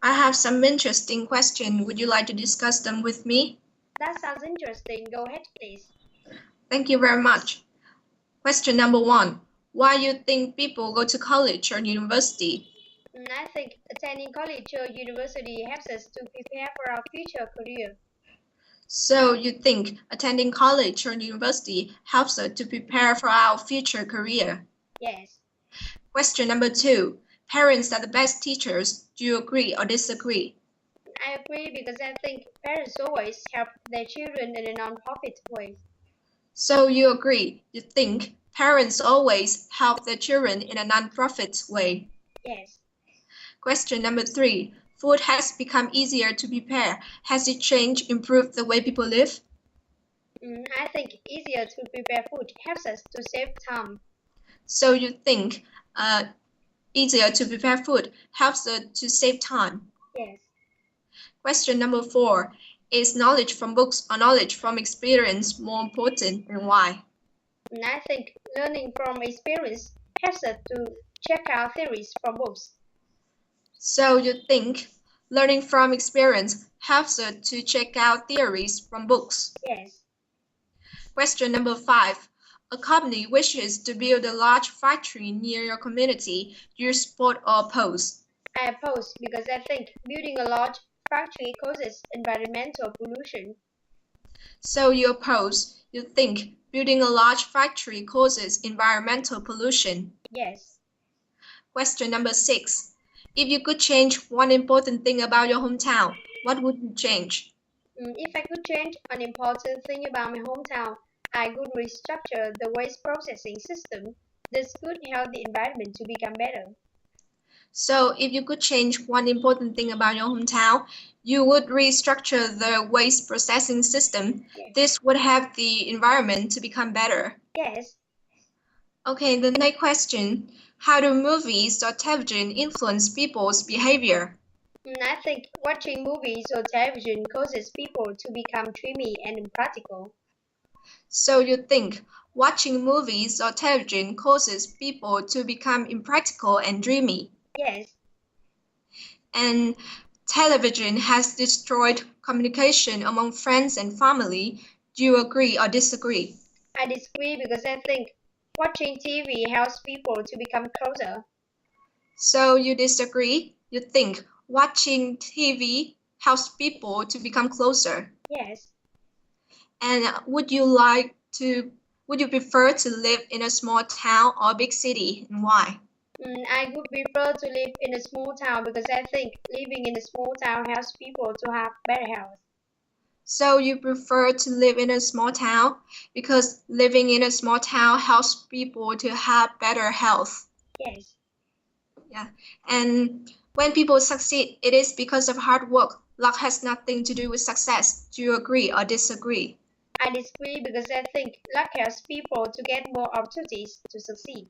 I have some interesting questions. Would you like to discuss them with me? That sounds interesting. Go ahead, please. Thank you very much. Question number 1. Why you think people go to college or university? I think attending college or university helps us to prepare for our future career. So you think attending college or university helps us to prepare for our future career? Yes. Question number 2. Parents are the best teachers. Do you agree or disagree? I agree because I think parents always help their children in a non-profit way. So you agree, you think parents always help their children in a non-profit way? Yes. Question number 3. Food has become easier to prepare. Has it changed, improved the way people live? I think easier to prepare food helps us to save time. So you think easier to prepare food helps to save time? Yes. Question number 4. Is knowledge from books or knowledge from experience more important, and why? I think learning from experience helps us to check our theories from books. So you think learning from experience helps us to check out theories from books? Yes. Question number 5. A company wishes to build a large factory near your community. Do you support or oppose? I oppose because I think building a large factory causes environmental pollution. So you oppose. You think building a large factory causes environmental pollution. Yes. Question number 6. If you could change one important thing about your hometown, what would you change? If I could change an important thing about my hometown, I would restructure the waste processing system. This could help the environment to become better. So if you could change one important thing about your hometown, you would restructure the waste processing system. Yes. This would help the environment to become better. Yes. Okay, the next question. How do movies or television influence people's behavior? I think watching movies or television causes people to become dreamy and impractical. So you think watching movies or television causes people to become impractical and dreamy? Yes. And television has destroyed communication among friends and family. Do you agree or disagree? I disagree because I think watching TV helps people to become closer. So you disagree? You think watching TV helps people to become closer? Yes. And would you prefer to live in a small town or a big city, and why? I would prefer to live in a small town because I think living in a small town helps people to have better health. So you prefer to live in a small town because living in a small town helps people to have better health. Yes. Yeah. And when people succeed, it is because of hard work. Luck has nothing to do with success. Do you agree or disagree? I disagree because I think luck helps people to get more opportunities to succeed.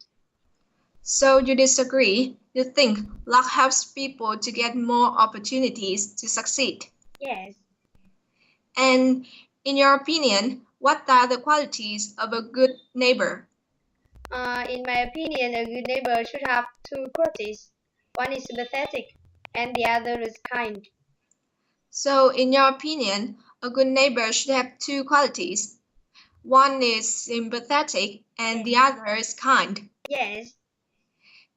So you disagree? You think luck helps people to get more opportunities to succeed? Yes. And in your opinion, what are the qualities of a good neighbor? In my opinion, a good neighbor should have two qualities. One is sympathetic and the other is kind. So in your opinion, a good neighbor should have two qualities. One is sympathetic and the other is kind. Yes.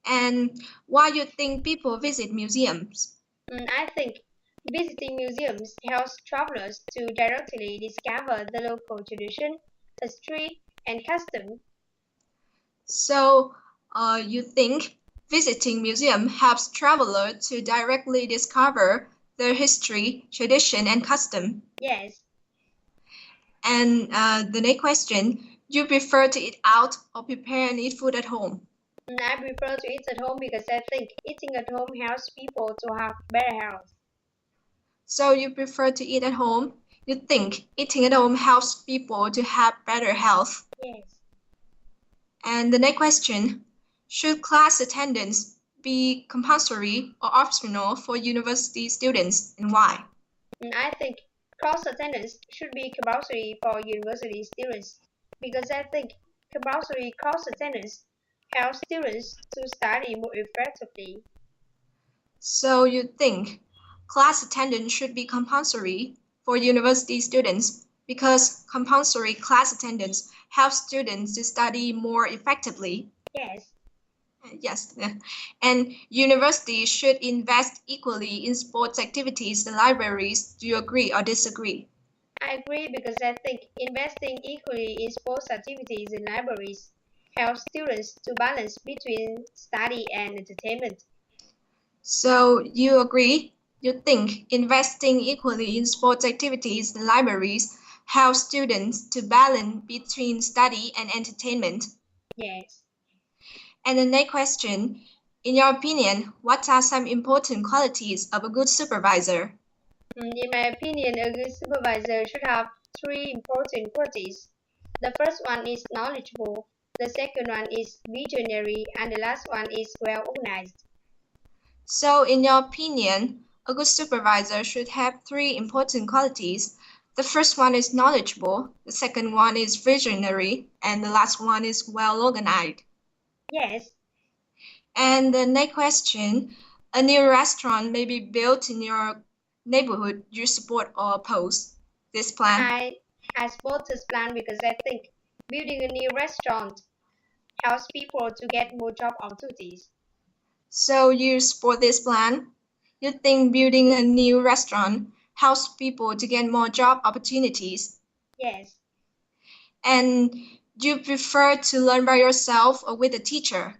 And why do you think people visit museums? I think visiting museums helps travelers to directly discover the local tradition, history, and custom. So you think visiting museum helps travelers to directly discover their history, tradition, and custom. Yes. And the next question, do you prefer to eat out or prepare and eat food at home? I prefer to eat at home because I think eating at home helps people to have better health. So you prefer to eat at home? You think eating at home helps people to have better health? Yes. And the next question, should class attendance be compulsory or optional for university students, and why? I think class attendance should be compulsory for university students because I think compulsory class attendance helps students to study more effectively. So you think class attendance should be compulsory for university students because compulsory class attendance helps students to study more effectively. Yes. Yes, and universities should invest equally in sports activities and libraries. Do you agree or disagree? I agree because I think investing equally in sports activities and libraries helps students to balance between study and entertainment. So you agree? You think investing equally in sports activities and libraries helps students to balance between study and entertainment? Yes. And the next question, in your opinion, what are some important qualities of a good supervisor? In my opinion, a good supervisor should have three important qualities. The first one is knowledgeable, the second one is visionary, and the last one is well organized. So in your opinion, a good supervisor should have three important qualities. The first one is knowledgeable, the second one is visionary, and the last one is well organized. Yes. And the next question, a new restaurant may be built in your neighborhood. You support or oppose this plan? I support this plan because I think building a new restaurant helps people to get more job opportunities. So you support this plan? You think building a new restaurant helps people to get more job opportunities? Yes. And do you prefer to learn by yourself or with a teacher?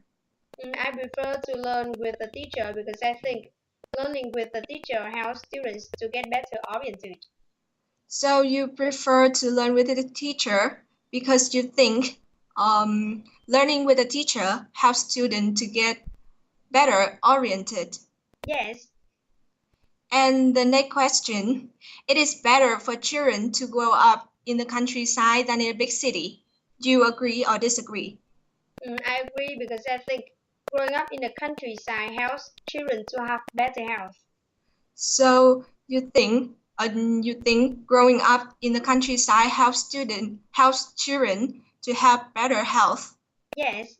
I prefer to learn with a teacher because I think learning with a teacher helps students to get better oriented. So you prefer to learn with a teacher because you think learning with a teacher helps students to get better oriented. Yes. And the next question, it is better for children to grow up in the countryside than in a big city. Do you agree or disagree? I agree because I think growing up in the countryside helps children to have better health. So you think growing up in the countryside helps children to have better health. Yes.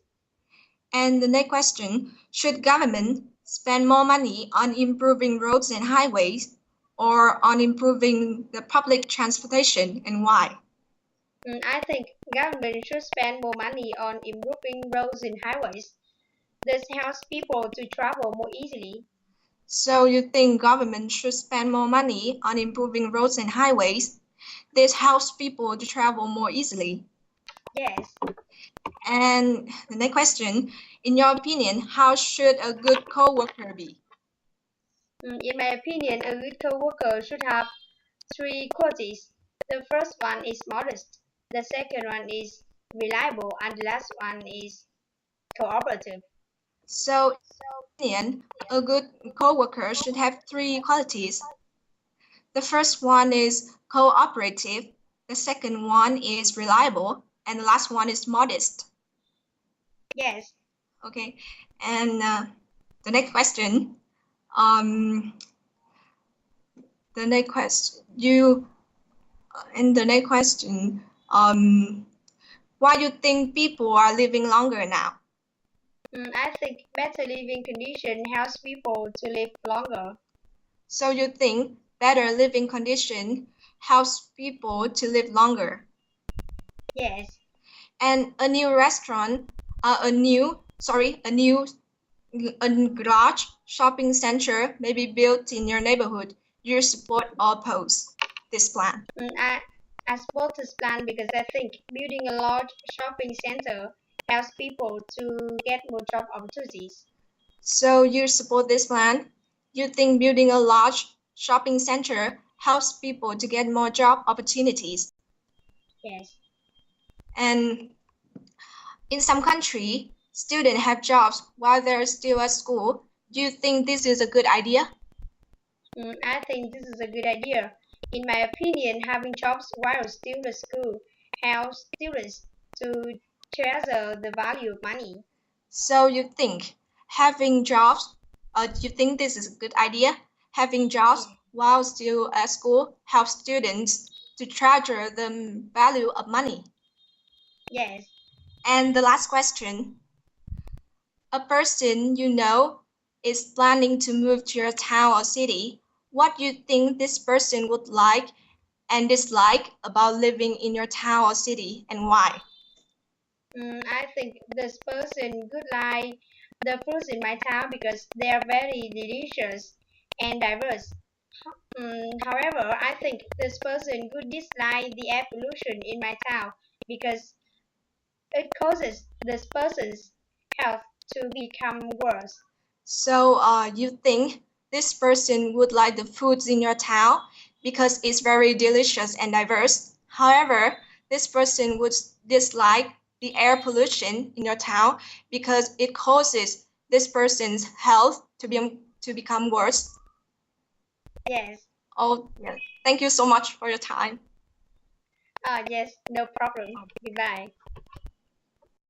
And the next question, should government spend more money on improving roads and highways or on improving the public transportation, and why? I think government should spend more money on improving roads and highways. This helps people to travel more easily. So you think government should spend more money on improving roads and highways? This helps people to travel more easily. Yes. And the next question, in your opinion, how should a good co-worker be? In my opinion, a good co-worker should have three qualities. The first one is modest, the second one is reliable, and the last one is cooperative. So, in your opinion, a good co-worker should have three qualities. The first one is cooperative, the second one is reliable, and the last one is modest. Yes. Okay, and the next question, um, the next question, why do you think people are living longer now? I think better living condition helps people to live longer. So you think better living condition helps people to live longer? Yes. And a new restaurant, a large shopping center may be built in your neighborhood. You support or oppose this plan? I support this plan because I think building a large shopping center helps people to get more job opportunities. So you support this plan? You think building a large shopping center helps people to get more job opportunities? Yes. And in some country, students have jobs while they're still at school. Do you think this is a good idea? I think this is a good idea. In my opinion, having jobs while still at school helps students to treasure the value of money. So you think having jobs, you think this is a good idea? Having jobs while still at school helps students to treasure the value of money. Yes. And the last question, a person you know is planning to move to your town or city. what you think this person would like and dislike about living in your town or city, and why? I think this person would like the foods in my town because they are very delicious and diverse. However, I think this person would dislike the air pollution in my town because it causes this person's health to become worse. So you think this person would like the foods in your town because it's very delicious and diverse. However, this person would dislike the air pollution in your town because it causes this person's health to become worse. Yes. Oh, yeah. Thank you so much for your time. Yes, no problem. Goodbye.